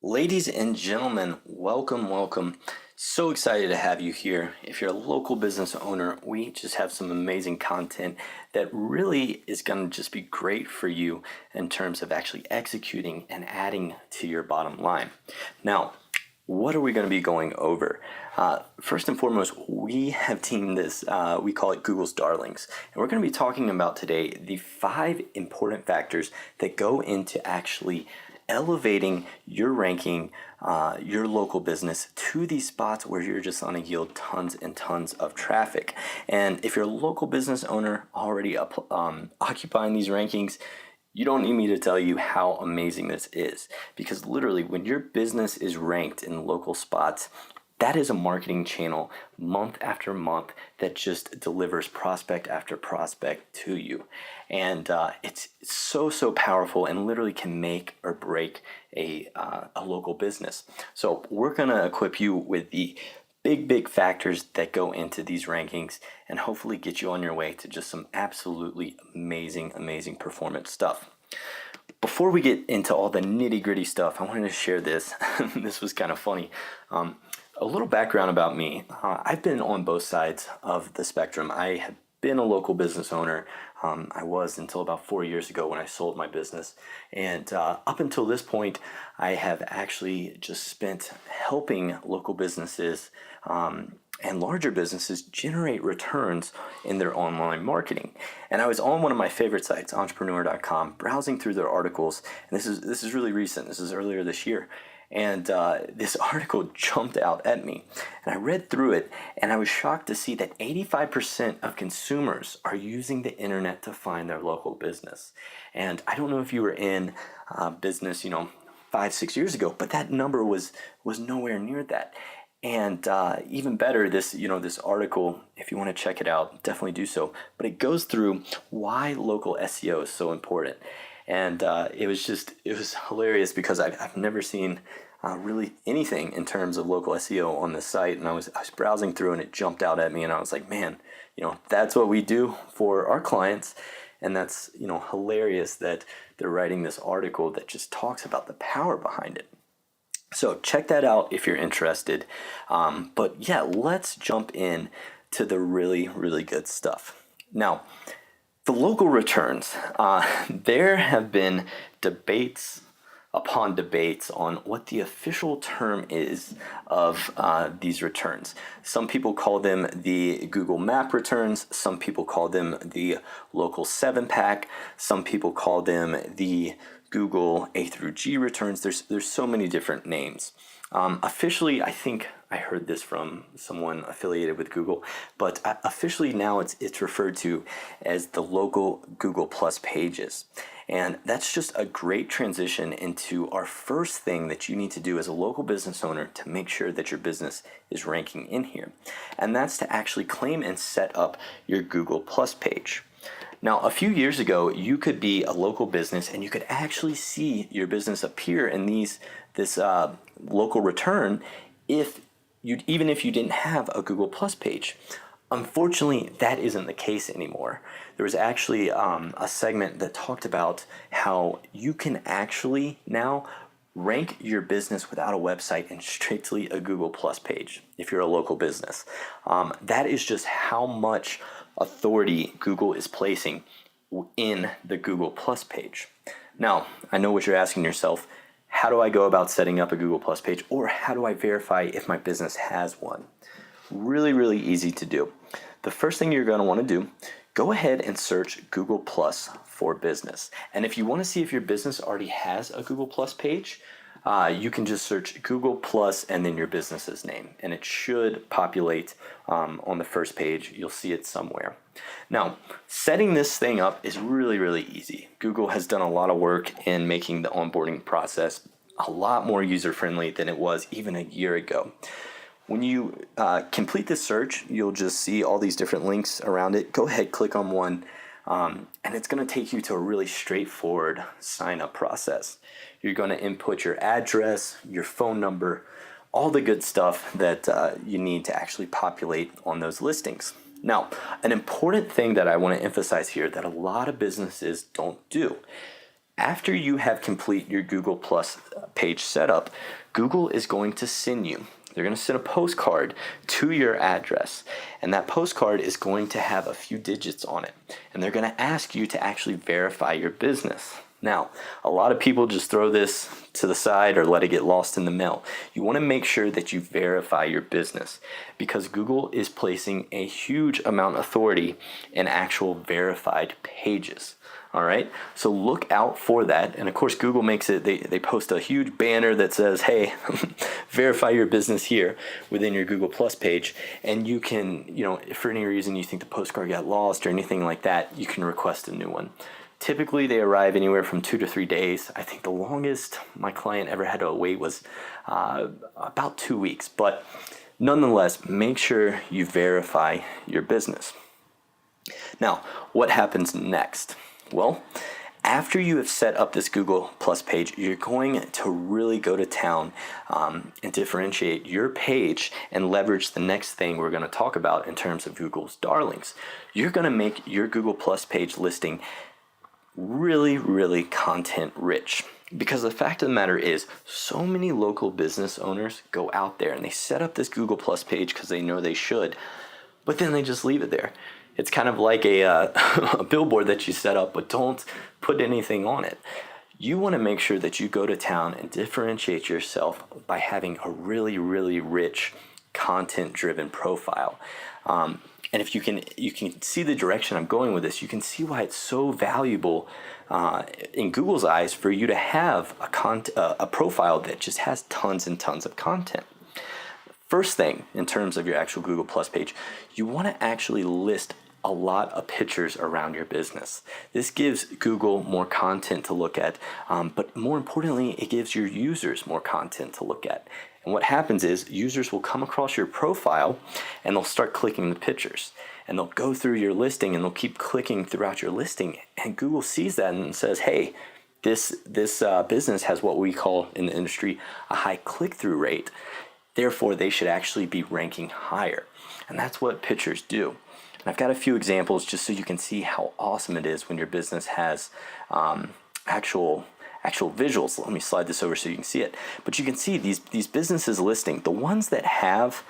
Ladies and gentlemen, welcome, welcome. So excited to have you here. If you're a local business owner, we just have some amazing content that really is going to just be great for you in terms of actually executing and adding to your bottom line. Now, what are we going to be going over? First and foremost, we have teamed this, we call it Google's Darlings. And we're going to be talking about today the 5 important factors that go into actually elevating your ranking, your local business to these spots where you're just going to yield tons and tons of traffic. And if you're a local business owner already occupying these rankings, you don't need me to tell you how amazing this is, because literally when your business is ranked in local spots, that is a marketing channel month after month that just delivers prospect after prospect to you. And it's so powerful and literally can make or break a local business. So we're going to equip you with the big factors that go into these rankings and hopefully get you on your way to just some absolutely amazing performance stuff. Before we get into all the nitty-gritty stuff, I wanted to share this. This was kind of funny. A little background about me. I've been on both sides of the spectrum. I have been a local business owner. I was until about 4 years ago when I sold my business. And up until this point, I have actually just spent helping local businesses and larger businesses generate returns in their online marketing. And I was on one of my favorite sites, entrepreneur.com, browsing through their articles. And this is really recent. This is earlier this year. And this article jumped out at me. And I read through it, and I was shocked to see that 85% of consumers are using the internet to find their local business. And I don't know if you were in business, 5-6 years ago, but that number was nowhere near that. And even better, this article, if you want to check it out, definitely do so. But it goes through why local SEO is so important. And it was hilarious because I've never seen really anything in terms of local SEO on this site. And I was browsing through and it jumped out at me and I was like, man, that's what we do for our clients. And that's, hilarious that they're writing this article that just talks about the power behind it. So check that out if you're interested. But yeah, let's jump in to the really good stuff. Now, the local returns, there have been debates upon debates on what the official term is of these returns. Some people call them the Google Map returns. Some people call them the local 7-pack. Some people call them the Google A through G returns. There's so many different names. Officially, I think I heard this from someone affiliated with Google, but officially now it's referred to as the local Google Plus pages. And that's just a great transition into our first thing that you need to do as a local business owner to make sure that your business is ranking in here. And that's to actually claim and set up your Google Plus page. Now, a few years ago, you could be a local business and you could actually see your business appear in this local return even if you didn't have a Google Plus page. Unfortunately, that isn't the case anymore. There was actually a segment that talked about how you can actually now rank your business without a website and strictly a Google Plus page if you're a local business. That is just how much authority Google is placing in the Google Plus page. Now, I know what you're asking yourself. How do I go about setting up a Google Plus page, or how do I verify if my business has one? Really easy to do. The first thing you're going to want to do, go ahead and search Google Plus for business. And if you want to see if your business already has a Google Plus page, you can just search Google Plus and then your business's name, and it should populate on the first page. You'll see it somewhere. Now, setting this thing up is really easy. Google has done a lot of work in making the onboarding process a lot more user-friendly than it was even a year ago. When you complete this search, you'll just see all these different links around it. Go ahead, click on one, and it's going to take you to a really straightforward sign-up process. You're going to input your address, your phone number, all the good stuff that you need to actually populate on those listings. Now, an important thing that I want to emphasize here that a lot of businesses don't do. After you have complete your Google Plus page setup, Google is going to send you, they're going to send a postcard to your address. And that postcard is going to have a few digits on it. And they're going to ask you to actually verify your business. Now, a lot of people just throw this to the side or let it get lost in the mail. You want to make sure that you verify your business because Google is placing a huge amount of authority in actual verified pages. All right, so look out for that. And of course, Google makes it, they post a huge banner that says, hey, verify your business here within your Google Plus page. And you can, if for any reason you think the postcard got lost or anything like that, you can request a new one. Typically, they arrive anywhere from 2 to 3 days. I think the longest my client ever had to wait was about 2 weeks. But nonetheless, make sure you verify your business. Now, what happens next? Well, after you have set up this Google Plus page, you're going to really go to town and differentiate your page and leverage the next thing we're going to talk about in terms of Google's darlings. You're going to make your Google Plus page listing really, really content rich. Because the fact of the matter is, so many local business owners go out there and they set up this Google Plus page because they know they should, but then they just leave it there. It's kind of like a billboard that you set up, but don't put anything on it. You want to make sure that you go to town and differentiate yourself by having a really, really rich content-driven profile. And if you can see the direction I'm going with this, you can see why it's so valuable in Google's eyes for you to have a profile that just has tons and tons of content. First thing, in terms of your actual Google Plus page, you want to actually list a lot of pictures around your business. This gives Google more content to look at, but more importantly, it gives your users more content to look at. And what happens is users will come across your profile and they'll start clicking the pictures. And they'll go through your listing and they'll keep clicking throughout your listing. And Google sees that and says, hey, this business has what we call in the industry a high click-through rate. Therefore, they should actually be ranking higher. And that's what pictures do. And I've got a few examples just so you can see how awesome it is when your business has actual visuals. Let me slide this over so you can see it. But you can see these businesses listing, the ones that have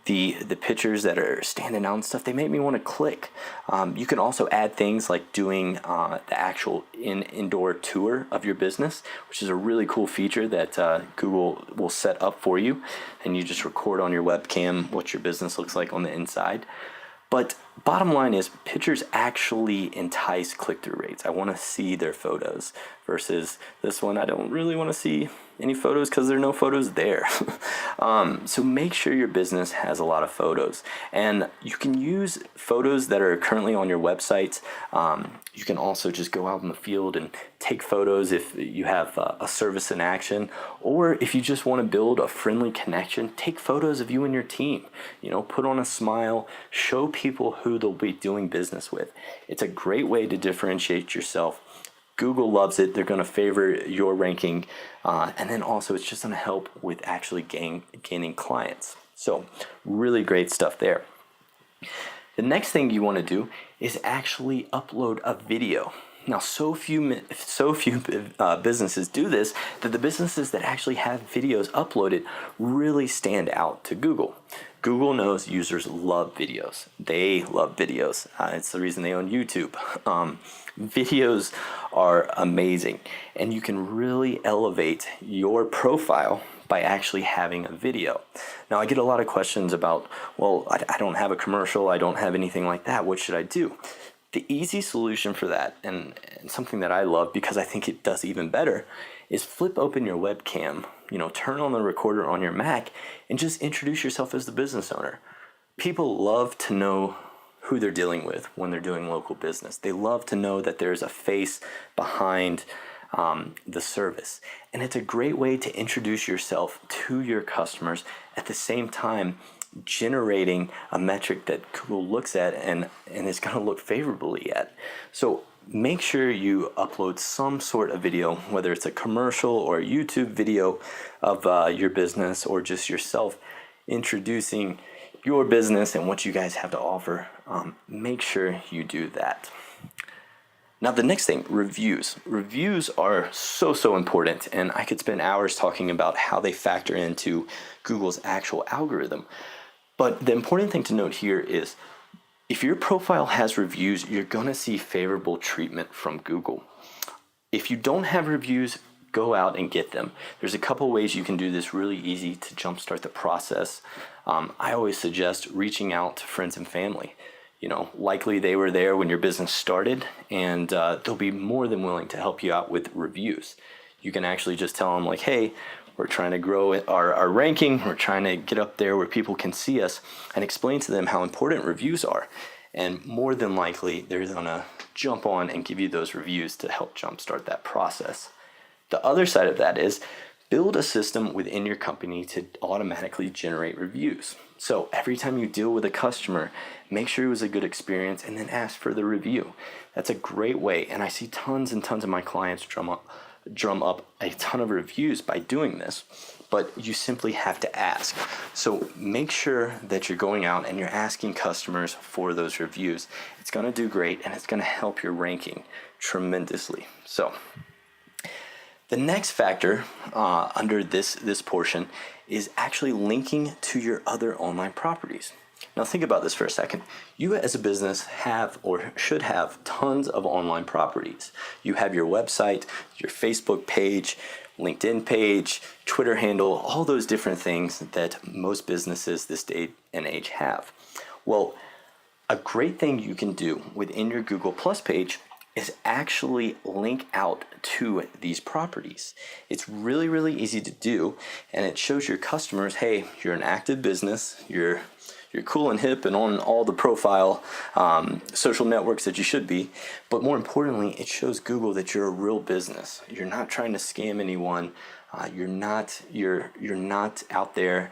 the pictures that are standing out and stuff, they make me want to click. You can also add things like doing the actual indoor tour of your business, which is a really cool feature that Google will set up for you. And you just record on your webcam what your business looks like on the inside. But bottom line is, pictures actually entice click-through rates. I want to see their photos versus this one. I don't really want to see any photos because there are no photos there. So make sure your business has a lot of photos. And you can use photos that are currently on your website. You can also just go out in the field and take photos if you have a service in action, or if you just want to build a friendly connection, take photos of you and your team. Put on a smile, show people who they'll be doing business with. It's a great way to differentiate yourself. Google loves it. They're going to favor your ranking. And then also it's just going to help with actually gaining clients. So really great stuff there. The next thing you want to do is actually upload a video. Now, so few businesses do this that the businesses that actually have videos uploaded really stand out to Google. Google knows users love videos. They love videos. It's the reason they own YouTube. Videos are amazing, and you can really elevate your profile by actually having a video. Now, I get a lot of questions about, well, I don't have a commercial, I don't have anything like that, what should I do? The easy solution for that, and something that I love because I think it does even better, is flip open your webcam, turn on the recorder on your Mac, and just introduce yourself as the business owner. People love to know who they're dealing with when they're doing local business. They love to know that there's a face behind the service. And it's a great way to introduce yourself to your customers at the same time generating a metric that Google looks at and is going to look favorably at. So make sure you upload some sort of video, whether it's a commercial or a YouTube video of your business or just yourself introducing your business and what you guys have to offer. Make sure you do that. Now, the next thing, reviews. Reviews are so important, and I could spend hours talking about how they factor into Google's actual algorithm. But the important thing to note here is if your profile has reviews, you're going to see favorable treatment from Google. If you don't have reviews, go out and get them. There's a couple ways you can do this really easy to jumpstart the process. I always suggest reaching out to friends and family. Likely they were there when your business started, and they'll be more than willing to help you out with reviews. You can actually just tell them like, hey, we're trying to grow our ranking. We're trying to get up there where people can see us, and explain to them how important reviews are. And more than likely, they're going to jump on and give you those reviews to help jumpstart that process. The other side of that is build a system within your company to automatically generate reviews. So every time you deal with a customer, make sure it was a good experience and then ask for the review. That's a great way. And I see tons and tons of my clients drum up a ton of reviews by doing this, but you simply have to ask. So make sure that you're going out and you're asking customers for those reviews. It's going to do great, and it's going to help your ranking tremendously. So the next factor under this portion is actually linking to your other online properties. Now think about this for a second. You as a business have or should have tons of online properties. You have your website, your Facebook page, LinkedIn page, Twitter handle, all those different things that most businesses this day and age have. Well, a great thing you can do within your Google Plus page is actually link out to these properties. It's really easy to do, and it shows your customers, hey, you're an active business, you're cool and hip and on all the profile social networks that you should be. But more importantly, it shows Google that you're a real business. You're not trying to scam anyone. You're not out there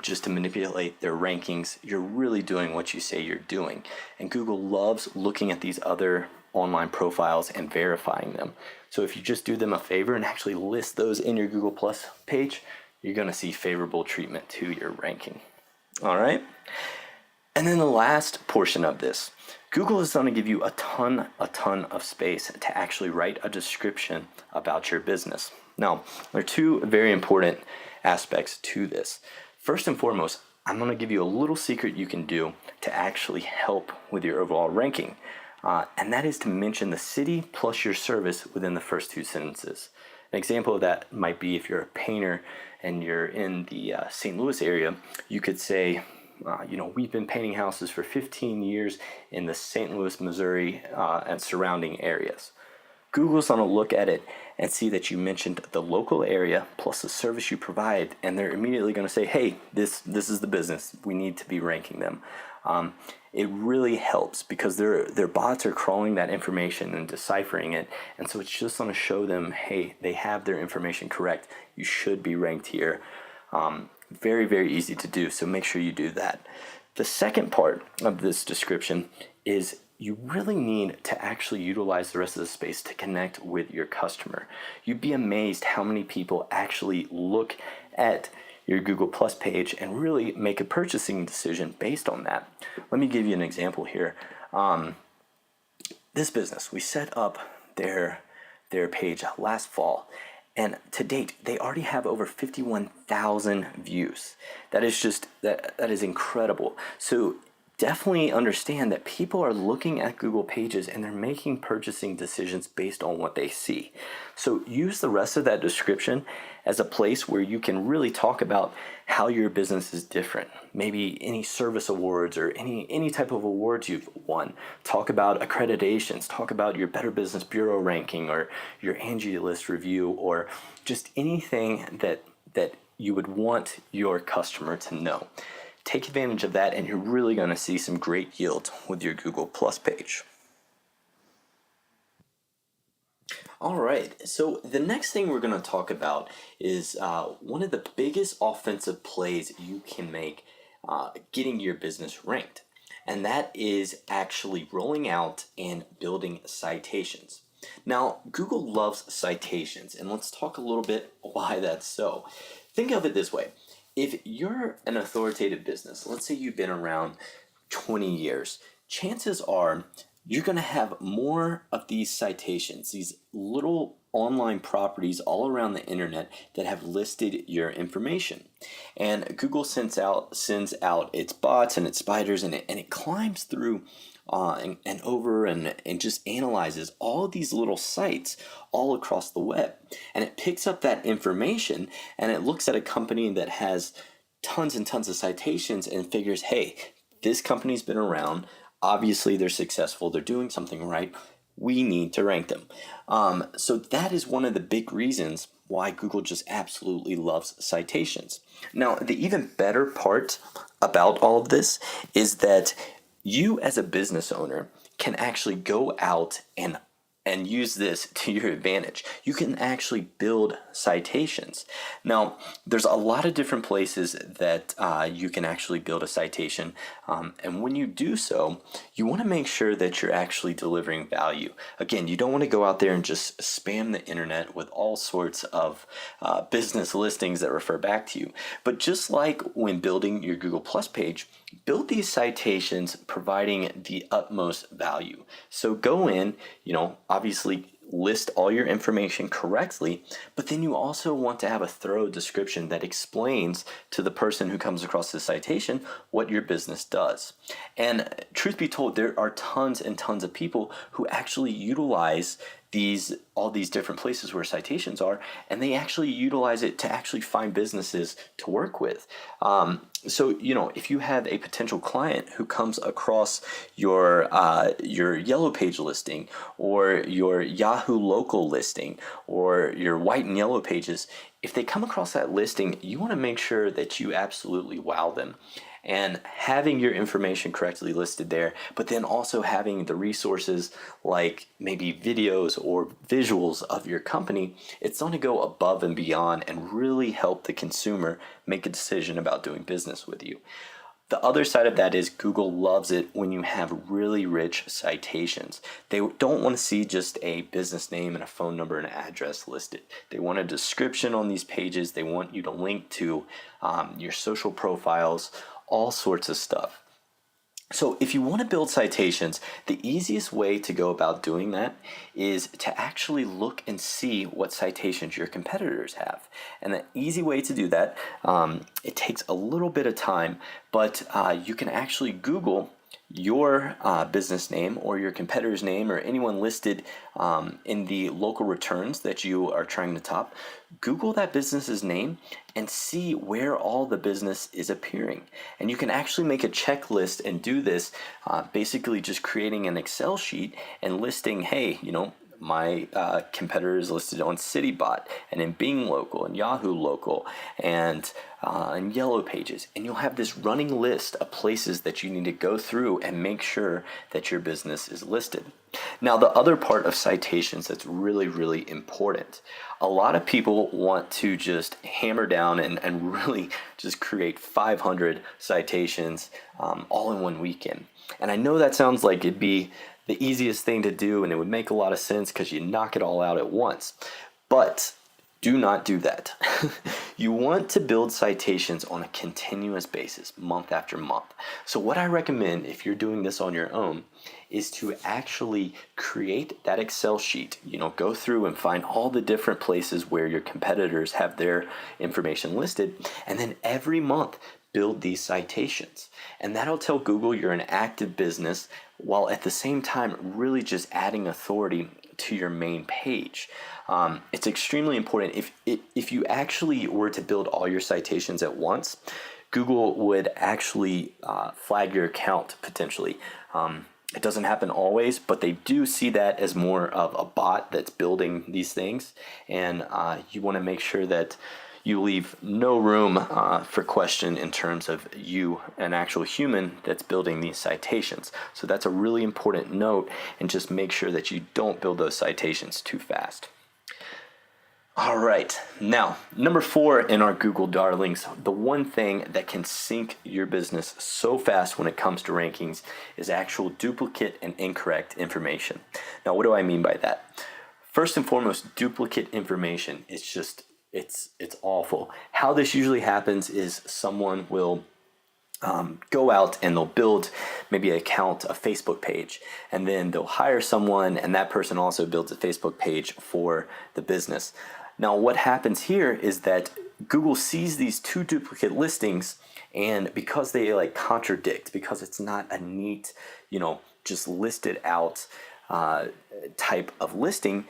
just to manipulate their rankings. You're really doing what you say you're doing. And Google loves looking at these other online profiles and verifying them. So if you just do them a favor and actually list those in your Google Plus page, you're going to see favorable treatment to your ranking. All right. And then the last portion of this, Google is going to give you a ton of space to actually write a description about your business. Now, there are two very important aspects to this. First and foremost, I'm going to give you a little secret you can do to actually help with your overall ranking. And that is to mention the city plus your service within the first two sentences. An example of that might be if you're a painter and you're in the St. Louis area, you could say, we've been painting houses for 15 years in the St. Louis, Missouri, and surrounding areas. Google's going to look at it and see that you mentioned the local area plus the service you provide, and they're immediately going to say, hey, this is the business. We need to be ranking them. It really helps because their bots are crawling that information and deciphering it, and so it's just going to show them, hey, they have their information correct. You should be ranked here. Very easy to do, so make sure you do that. The second part of this description is you really need to actually utilize the rest of the space to connect with your customer. You'd be amazed how many people actually look at your Google Plus page and really make a purchasing decision based on that. Let me give you an example here. This business, we set up their page last fall, and to date, they already have over 51,000 views. That is incredible. So definitely understand that people are looking at Google Pages and they're making purchasing decisions based on what they see. So use the rest of that description as a place where you can really talk about how your business is different. Maybe any service awards or any type of awards you've won. Talk about accreditations. Talk about your Better Business Bureau ranking or your Angie List review, or just anything that you would want your customer to know. Take advantage of that, and you're really going to see some great yield with your Google Plus page. All right, so the next thing we're going to talk about is one of the biggest offensive plays you can make getting your business ranked, and that is actually rolling out and building citations. Now, Google loves citations, and let's talk a little bit why that's so. Think of it this way. If you're an authoritative business, let's say you've been around 20 years, chances are you're going to have more of these citations, these little online properties all around the internet that have listed your information. And Google sends out its bots and its spiders, and it climbs through and over and just analyzes all of these little sites all across the web. And it picks up that information and it looks at a company that has tons and tons of citations and figures, hey, this company's been around. Obviously, they're successful. They're doing something right. We need to rank them. So that is one of the big reasons why Google just absolutely loves citations. Now, the even better part about all of this is that you as a business owner can actually go out and use this to your advantage. You can actually build citations. Now, there's a lot of different places that you can actually build a citation. And when you do so, you want to make sure that you're actually delivering value. Again, you don't want to go out there and just spam the internet with all sorts of business listings that refer back to you. But just like when building your Google Plus page, build these citations providing the utmost value. So go in, obviously list all your information correctly, but then you also want to have a thorough description that explains to the person who comes across the citation what your business does. And truth be told, there are tons and tons of people who actually utilize all these different places where citations are, and they actually utilize it to actually find businesses to work with. So if you have a potential client who comes across your Yellow Page listing or your Yahoo local listing or your white and yellow pages, if they come across that listing, you want to make sure that you absolutely wow them. And having your information correctly listed there, but then also having the resources like maybe videos or visuals of your company, it's going to go above and beyond and really help the consumer make a decision about doing business with you. The other side of that is Google loves it when you have really rich citations. They don't want to see just a business name and a phone number and an address listed. They want a description on these pages. They want you to link to your social profiles, all sorts of stuff. So if you want to build citations, the easiest way to go about doing that is to actually look and see what citations your competitors have. And the easy way to do that, it takes a little bit of time, but you can actually Google your business name or your competitor's name or anyone listed in the local returns that you are trying to top. Google that business's name and see where all the business is appearing. And you can actually make a checklist and do this, basically just creating an Excel sheet and listing, hey, my competitor is listed on CityBot and in Bing Local and Yahoo Local and Yellow Pages. And you'll have this running list of places that you need to go through and make sure that your business is listed. Now, the other part of citations that's really, really important, a lot of people want to just hammer down and really just create 500 citations all in one weekend. And I know that sounds like it'd be the easiest thing to do and it would make a lot of sense because you knock it all out at once. But do not do that. You want to build citations on a continuous basis, month after month. So what I recommend if you're doing this on your own is to actually create that Excel sheet, go through and find all the different places where your competitors have their information listed, and then every month build these citations. And that'll tell Google you're an active business while at the same time really just adding authority to your main page. It's extremely important. If you actually were to build all your citations at once, Google would actually flag your account potentially. It doesn't happen always, but they do see that as more of a bot that's building these things. And you want to make sure that you leave no room for question in terms of you, an actual human that's building these citations. So that's a really important note, and just make sure that you don't build those citations too fast. All right, now, number 4 in our Google darlings, the one thing that can sink your business so fast when it comes to rankings is actual duplicate and incorrect information. Now, what do I mean by that? First and foremost, duplicate information is just, it's awful. How this usually happens is someone will go out and they'll build maybe an account, a Facebook page, and then they'll hire someone, and that person also builds a Facebook page for the business. Now, what happens here is that Google sees these two duplicate listings, and because they like contradict, because it's not a neat, just listed out type of listing,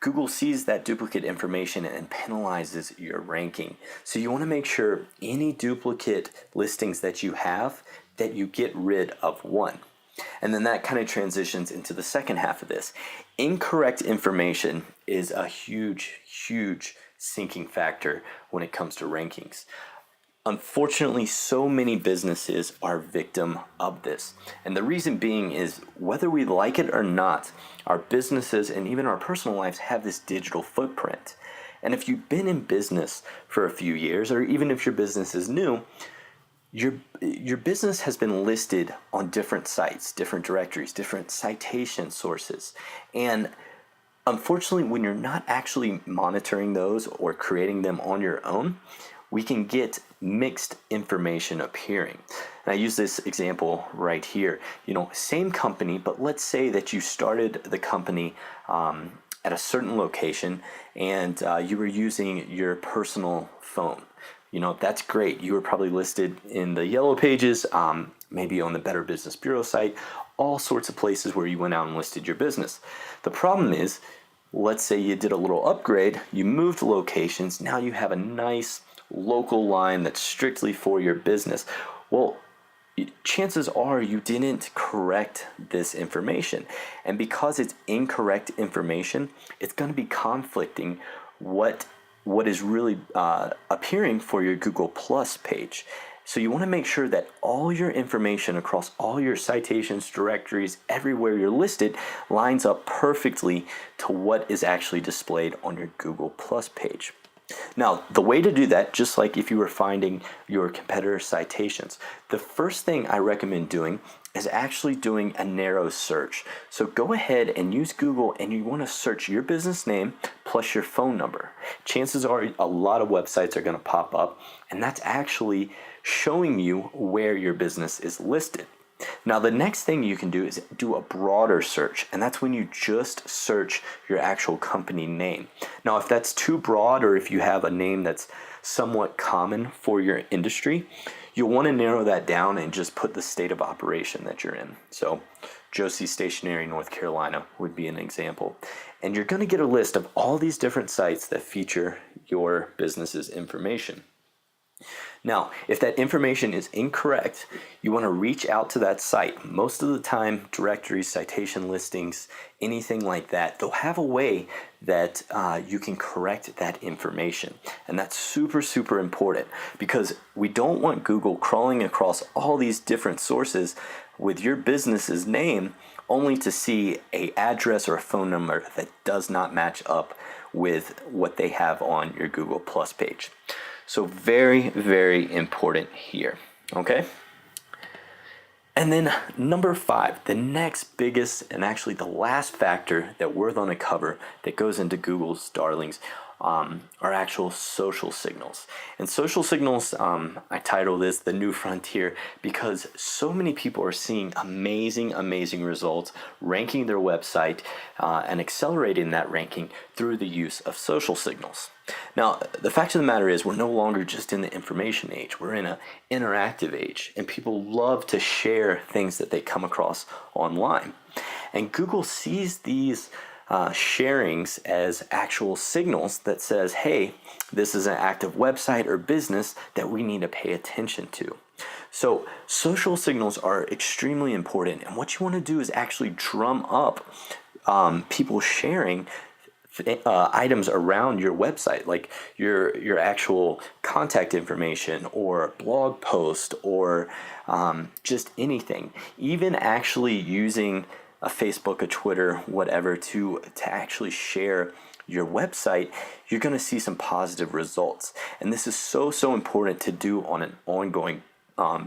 Google sees that duplicate information and penalizes your ranking. So you want to make sure any duplicate listings that you have, that you get rid of one. And then that kind of transitions into the second half of this. Incorrect information is a huge, huge sinking factor when it comes to rankings. Unfortunately, so many businesses are victim of this. And the reason being is, whether we like it or not, our businesses and even our personal lives have this digital footprint. And if you've been in business for a few years, or even if your business is new, your business has been listed on different sites, different directories, different citation sources. And unfortunately, when you're not actually monitoring those or creating them on your own, we can get mixed information appearing. And I use this example right here. Same company, but let's say that you started the company at a certain location, and you were using your personal phone. That's great. You were probably listed in the yellow pages, maybe on the Better Business Bureau site, all sorts of places where you went out and listed your business. The problem is, let's say you did a little upgrade, you moved locations, now you have a nice local line that's strictly for your business. Well, chances are you didn't correct this information. And because it's incorrect information, it's going to be conflicting what is really appearing for your Google Plus page. So you want to make sure that all your information across all your citations, directories, everywhere you're listed, lines up perfectly to what is actually displayed on your Google Plus page. Now, the way to do that, just like if you were finding your competitor citations, the first thing I recommend doing is actually doing a narrow search. So go ahead and use Google, and you want to search your business name plus your phone number. Chances are a lot of websites are going to pop up, and that's actually showing you where your business is listed. Now, the next thing you can do is do a broader search, and that's when you just search your actual company name. Now, if that's too broad, or if you have a name that's somewhat common for your industry, you'll want to narrow that down and just put the state of operation that you're in. So Josie Stationery, North Carolina would be an example. And you're going to get a list of all these different sites that feature your business's information. Now, if that information is incorrect, you want to reach out to that site. Most of the time, directories, citation listings, anything like that, they'll have a way that you can correct that information. And that's super, super important, because we don't want Google crawling across all these different sources with your business's name only to see an address or a phone number that does not match up with what they have on your Google Plus page. So very, very important here, okay? And then number 5, the next biggest and actually the last factor that we're going to cover that goes into Google's darlings are actual social signals. And social signals, I title this The New Frontier, because so many people are seeing amazing, amazing results ranking their website and accelerating that ranking through the use of social signals. Now, the fact of the matter is, we're no longer just in the information age. We're in an interactive age, and people love to share things that they come across online. And Google sees these sharings as actual signals that says, hey, this is an active website or business that we need to pay attention to. So social signals are extremely important, and what you want to do is actually drum up people sharing items around your website, like your actual contact information or blog post or just anything. Even actually using a Facebook, a Twitter, whatever, to actually share your website, you're going to see some positive results. And this is so important to do on an ongoing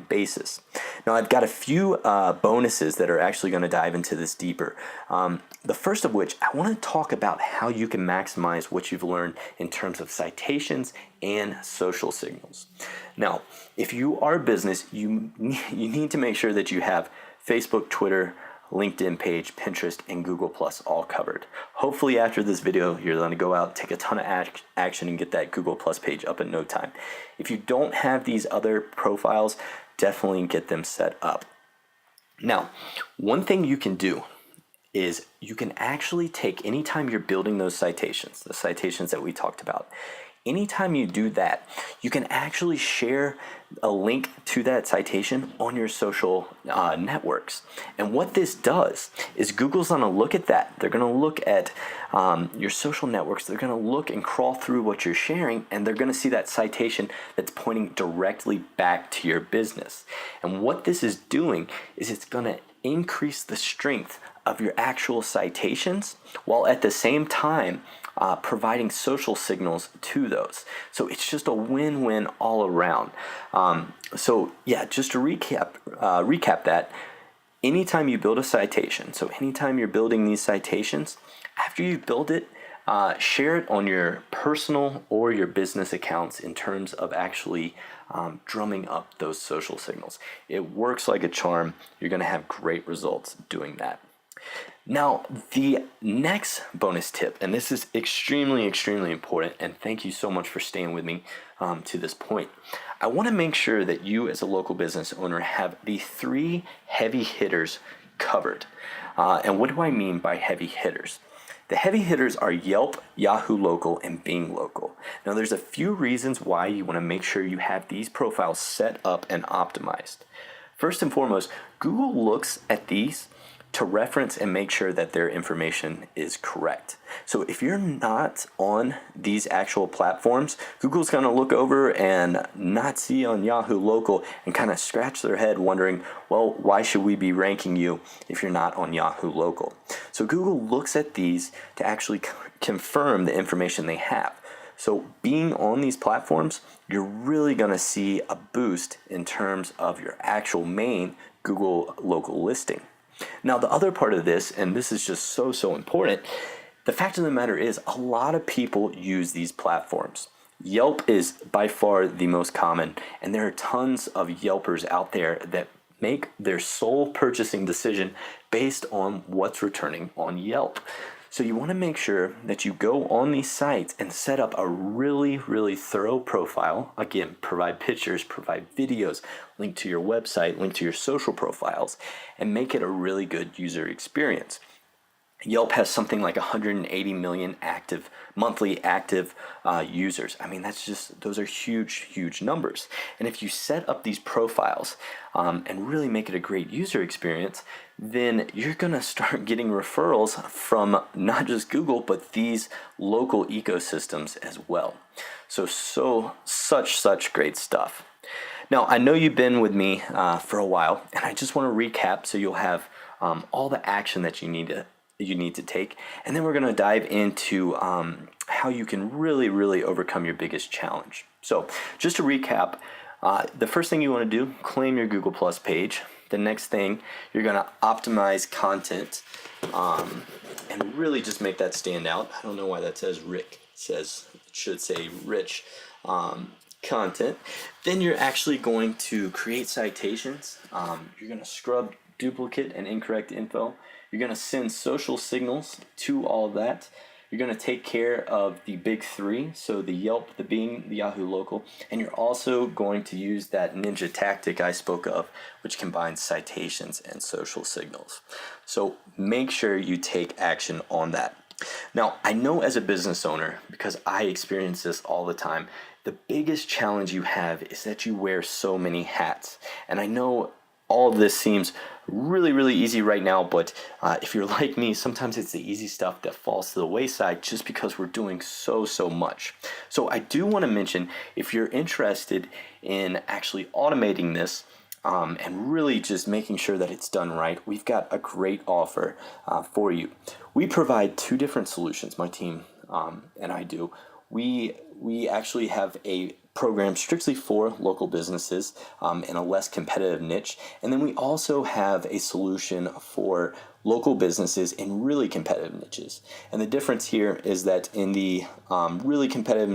basis. Now, I've got a few bonuses that are actually going to dive into this deeper. The first of which, I want to talk about how you can maximize what you've learned in terms of citations and social signals. Now, if you are a business, you need to make sure that you have Facebook, Twitter, LinkedIn page, Pinterest, and Google Plus all covered. Hopefully after this video, you're going to go out, take a ton of action, and get that Google Plus page up in no time. If you don't have these other profiles, definitely get them set up. Now, one thing you can do is you can actually take, anytime you're building those citations, the citations that we talked about, anytime you do that, you can actually share a link to that citation on your social networks. And what this does is Google's going to look at that. They're going to look at your social networks. They're going to look and crawl through what you're sharing, and they're going to see that citation that's pointing directly back to your business. And what this is doing is it's going to increase the strength of your actual citations, while at the same time providing social signals to those. So it's just a win-win all around. So yeah, just to recap that, anytime you build a citation, so anytime you're building these citations, after you build it, share it on your personal or your business accounts in terms of actually drumming up those social signals. It works like a charm. You're going to have great results doing that. Now, the next bonus tip, and this is extremely important, and thank you so much for staying with me to this point. I want to make sure that you as a local business owner have the 3 heavy hitters covered. And what do I mean by heavy hitters? The heavy hitters are Yelp, Yahoo Local, and Bing Local. Now, there's a few reasons why you want to make sure you have these profiles set up and optimized. First and foremost, Google looks at these to reference and make sure that their information is correct. So if you're not on these actual platforms, Google's going to look over and not see on Yahoo Local and kind of scratch their head wondering, well, why should we be ranking you if you're not on Yahoo Local? So Google looks at these to actually confirm the information they have. So being on these platforms, you're really going to see a boost in terms of your actual main Google Local listing. Now, the other part of this, and this is just so important, the fact of the matter is a lot of people use these platforms. Yelp is by far the most common, and there are tons of Yelpers out there that make their sole purchasing decision based on what's returning on Yelp. So you want to make sure that you go on these sites and set up a really thorough profile. Again, provide pictures, provide videos, link to your website, link to your social profiles, and make it a really good user experience. Yelp has something like 180 million monthly active users. I mean, those are huge numbers. And if you set up these profiles and really make it a great user experience, then you're going to start getting referrals from not just Google, but these local ecosystems as well. So such great stuff. Now, I know you've been with me for a while, and I just want to recap so you'll have all the action that you need to take, and then we're going to dive into how you can really overcome your biggest challenge. So just to recap, the first thing you want to do, claim your Google Plus page. The next thing, you're going to optimize content and really just make that stand out. I don't know why that says Rick. It should say rich content. Then you're actually going to create citations. You're going to scrub duplicate and incorrect info. You're going to send social signals to all of that. You're going to take care of the big 3, so the Yelp, the Bing, the Yahoo Local, and you're also going to use that ninja tactic I spoke of, which combines citations and social signals. So make sure you take action on that. Now, I know as a business owner, because I experience this all the time, the biggest challenge you have is that you wear so many hats. And I know all of this seems really easy right now, but if you're like me, sometimes it's the easy stuff that falls to the wayside just because we're doing so much. So I do want to mention, if you're interested in actually automating this and really just making sure that it's done right, we've got a great offer for you. We provide 2 different solutions, my team and I do. We actually have a program strictly for local businesses in a less competitive niche. And then we also have a solution for local businesses in really competitive niches. And the difference here is that in the really competitive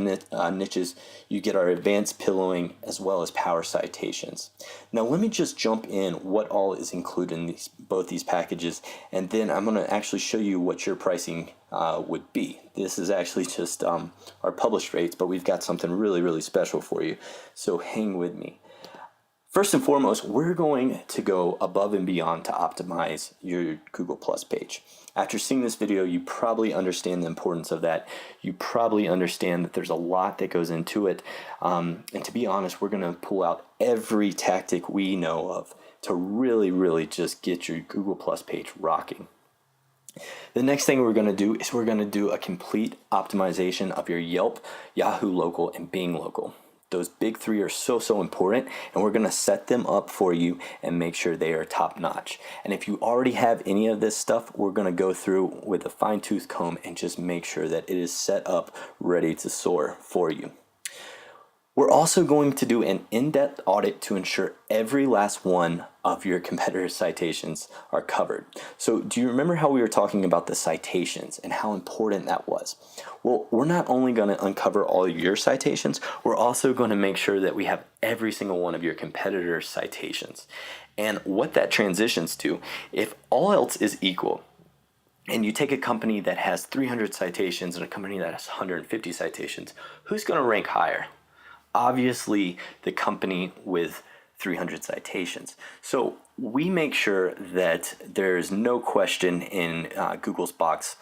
niches, you get our advanced pillowing as well as power citations. Now let me just jump in what all is included in both these packages, and then I'm going to actually show you what your pricing would be. This is actually just our published rates, but we've got something really, really special for you. So hang with me. First and foremost, we're going to go above and beyond to optimize your Google Plus page. After seeing this video, you probably understand the importance of that. You probably understand that there's a lot that goes into it. And to be honest, we're going to pull out every tactic we know of to really, really just get your Google Plus page rocking. The next thing we're going to do is we're going to do a complete optimization of your Yelp, Yahoo Local, and Bing Local. Those big three are so important, and we're going to set them up for you and make sure they are top notch. And if you already have any of this stuff, we're going to go through with a fine-tooth comb and just make sure that it is set up ready to soar for you. We're also going to do an in-depth audit to ensure every last one of your competitor citations are covered. So do you remember how we were talking about the citations and how important that was? Well, we're not only going to uncover all of your citations, we're also going to make sure that we have every single one of your competitor citations. And what that transitions to, if all else is equal, and you take a company that has 300 citations and a company that has 150 citations, who's going to rank higher? Obviously, the company with 300 citations. So we make sure that there's no question in Google's box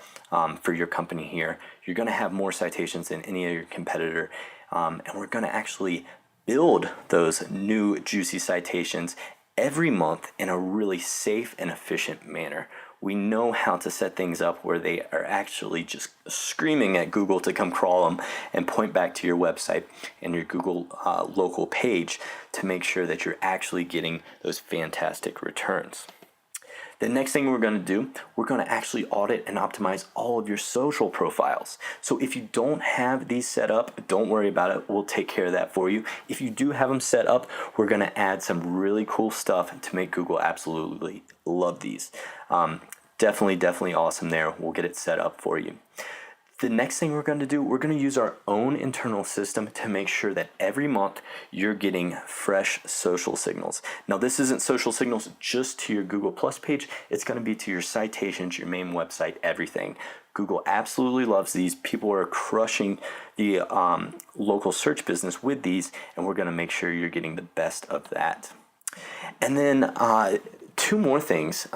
for your company here. You're going to have more citations than any of your competitor, and we're going to actually build those new juicy citations every month in a really safe and efficient manner. We know how to set things up where they are actually just screaming at Google to come crawl them and point back to your website and your Google local page to make sure that you're actually getting those fantastic returns. The next thing we're going to do, we're going to actually audit and optimize all of your social profiles. So if you don't have these set up, don't worry about it. We'll take care of that for you. If you do have them set up, we're going to add some really cool stuff to make Google absolutely love these. Definitely awesome there. We'll get it set up for you. The next thing we're going to do, we're going to use our own internal system to make sure that every month you're getting fresh social signals. Now, this isn't social signals just to your Google Plus page. It's going to be to your citations, your main website, everything. Google absolutely loves these. People are crushing the local search business with these, and we're going to make sure you're getting the best of that. And then two more things.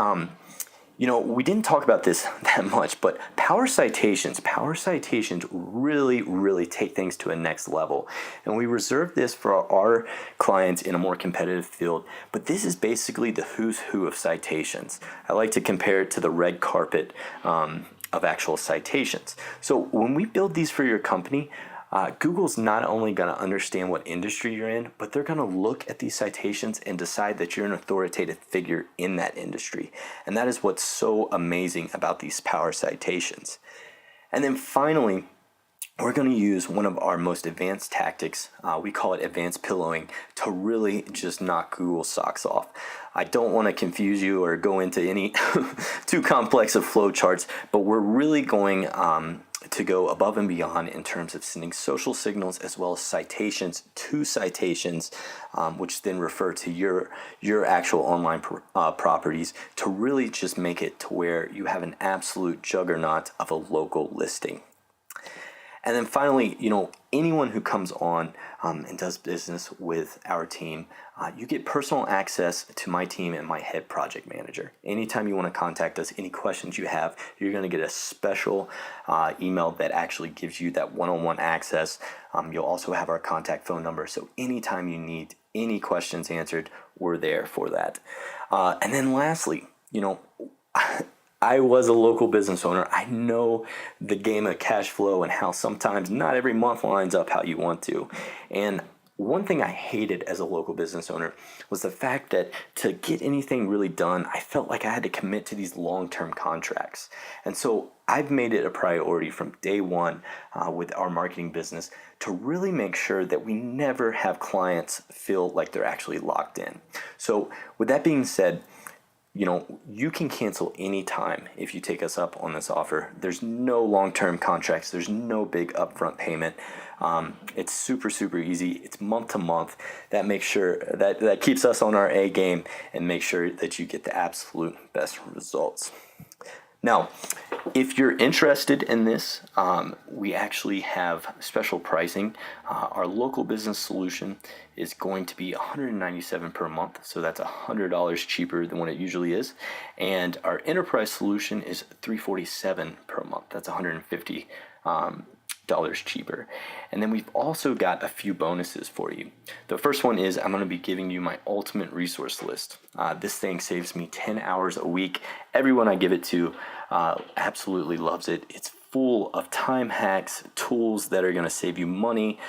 You know, we didn't talk about this that much, but power citations really take things to a next level. And we reserve this for our clients in a more competitive field, but this is basically the who's who of citations. I like to compare it to the red carpet of actual citations. So when we build these for your company, Google's not only going to understand what industry you're in, but they're going to look at these citations and decide that you're an authoritative figure in that industry. And that is what's so amazing about these power citations. And then finally, we're going to use one of our most advanced tactics, we call it advanced pillowing, to really just knock Google's socks off. I don't want to confuse you or go into any too complex of flow charts, but we're really going to go above and beyond in terms of sending social signals as well as citations to citations, which then refer to your actual online properties, to really just make it to where you have an absolute juggernaut of a local listing. And then finally, you know, anyone who comes on and does business with our team, you get personal access to my team and my head project manager. Anytime you want to contact us, any questions you have, you're going to get a special email that actually gives you that one-on-one access. You'll also have our contact phone number. So anytime you need any questions answered, we're there for that. And then lastly, you know, I was a local business owner. I know the game of cash flow and how sometimes not every month lines up how you want to. And One thing I hated as a local business owner was the fact that to get anything really done, I felt like I had to commit to these long-term contracts. And so I've made it a priority from day one with our marketing business to really make sure that we never have clients feel like they're actually locked in. So with that being said, you can cancel anytime if you take us up on this offer. There's no long-term contracts. There's no big upfront payment. It's super, super easy. It's month to month. That makes sure that keeps us on our A game and make sure that you get the absolute best results. Now, if you're interested in this, we actually have special pricing. Our local business solution is going to be $197 per month, so that's $100 cheaper than what it usually is. And our enterprise solution is $347 per month. That's $150 cheaper. And then we've also got a few bonuses for you. The first one is I'm going to be giving you my ultimate resource list. This thing saves me 10 hours a week. Everyone I give it to absolutely loves it. It's full of time hacks, tools that are going to save you money,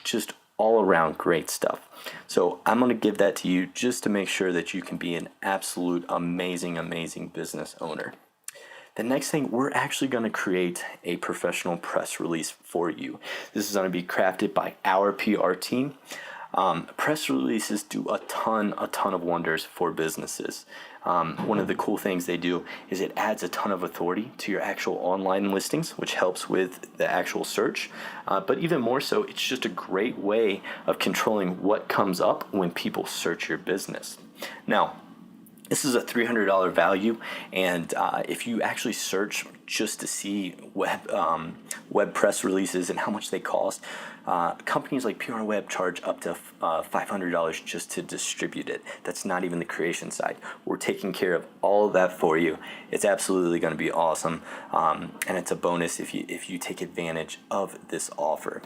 just all around great stuff. So I'm going to give that to you just to make sure that you can be an absolute amazing, amazing business owner. The next thing, we're actually going to create a professional press release for you. This is going to be crafted by our PR team. Press releases do a ton of wonders for businesses. One of the cool things they do is it adds a ton of authority to your actual online listings, which helps with the actual search. But even more so, it's just a great way of controlling what comes up when people search your business. Now, this is a $300 value, and if you actually search just to see web press releases and how much they cost, companies like PRWeb charge up to $500 just to distribute it. That's not even the creation side. We're taking care of all of that for you. It's absolutely going to be awesome, and it's a bonus if you take advantage of this offer.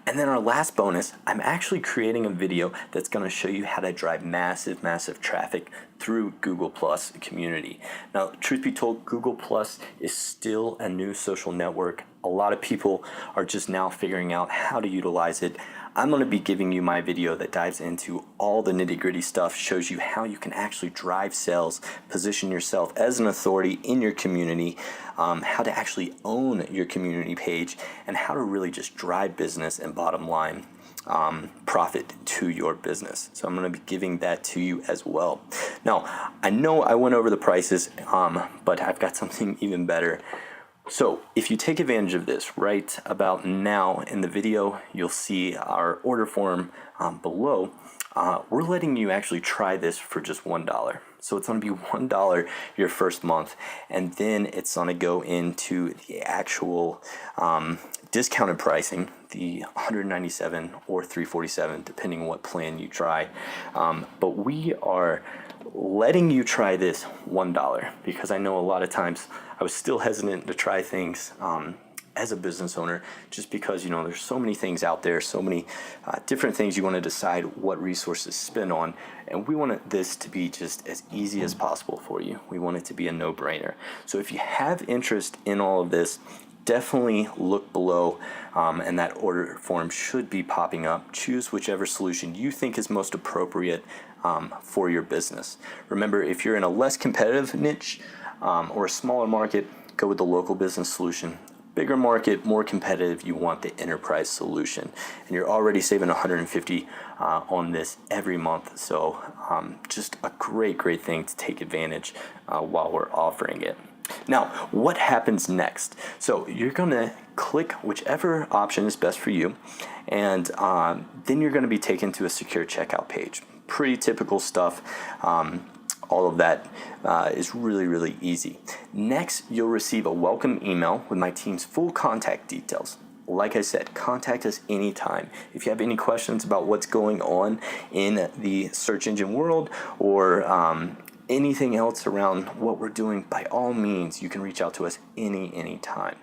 And then our last bonus, I'm actually creating a video that's going to show you how to drive massive traffic through Google Plus community. Now, truth be told, Google Plus is still a new social network. A lot of people are just now figuring out how to utilize it. I'm going to be giving you my video that dives into all the nitty-gritty stuff, shows you how you can actually drive sales, position yourself as an authority in your community, how to actually own your community page, and how to really just drive business and bottom line profit to your business. So I'm going to be giving that to you as well. Now, I know I went over the prices, but I've got something even better. So if you take advantage of this right about now in the video, you'll see our order form below. We're letting you actually try this for just $1. So it's going to be $1 your first month, and then it's going to go into the actual discounted pricing, the $197 or $347, depending on what plan you try. But we are letting you try this $1 because I know a lot of times I was still hesitant to try things as a business owner, just because there's so many things out there, so many different things you want to decide what resources to spend on, and we want this to be just as easy as possible for you. We want it to be a no-brainer. So if you have interest in all of this, definitely look below, and that order form should be popping up. Choose whichever solution you think is most appropriate for your business. Remember, if you're in a less competitive niche or a smaller market, go with the local business solution. Bigger market, more competitive, you want the enterprise solution. And you're already saving $150 on this every month. So just a great thing to take advantage while we're offering it. Now, what happens next? So you're going to click whichever option is best for you, and then you're going to be taken to a secure checkout page. Pretty typical stuff. All of that is really easy. Next, you'll receive a welcome email with my team's full contact details. Like I said, contact us anytime. If you have any questions about what's going on in the search engine world or anything else around what we're doing, by all means, you can reach out to us anytime.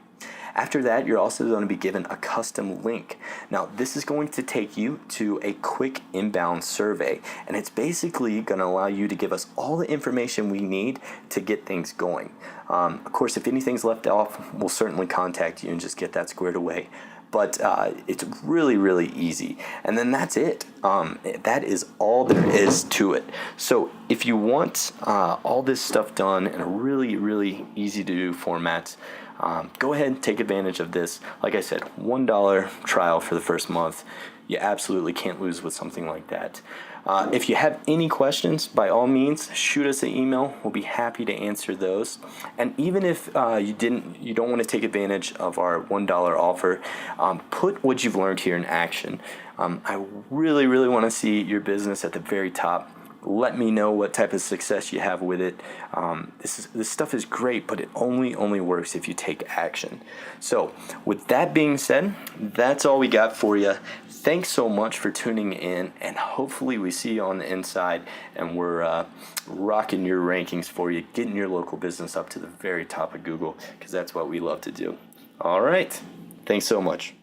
After that, you're also going to be given a custom link. Now, this is going to take you to a quick inbound survey, and it's basically going to allow you to give us all the information we need to get things going. Of course, if anything's left off, we'll certainly contact you and just get that squared away. but it's really, really easy. And then that's it. That is all there is to it. So if you want all this stuff done in a really, really easy to do format, go ahead and take advantage of this. Like I said, $1 trial for the first month. You absolutely can't lose with something like that. If you have any questions, by all means, shoot us an email. We'll be happy to answer those. And even if you don't want to take advantage of our $1 offer, put what you've learned here in action. I really, really want to see your business at the very top. Let me know what type of success you have with it. This stuff is great, but it only works if you take action. So with that being said, that's all we got for you. Thanks so much for tuning in, and hopefully we see you on the inside, and we're rocking your rankings for you, getting your local business up to the very top of Google, because that's what we love to do. All right. Thanks so much.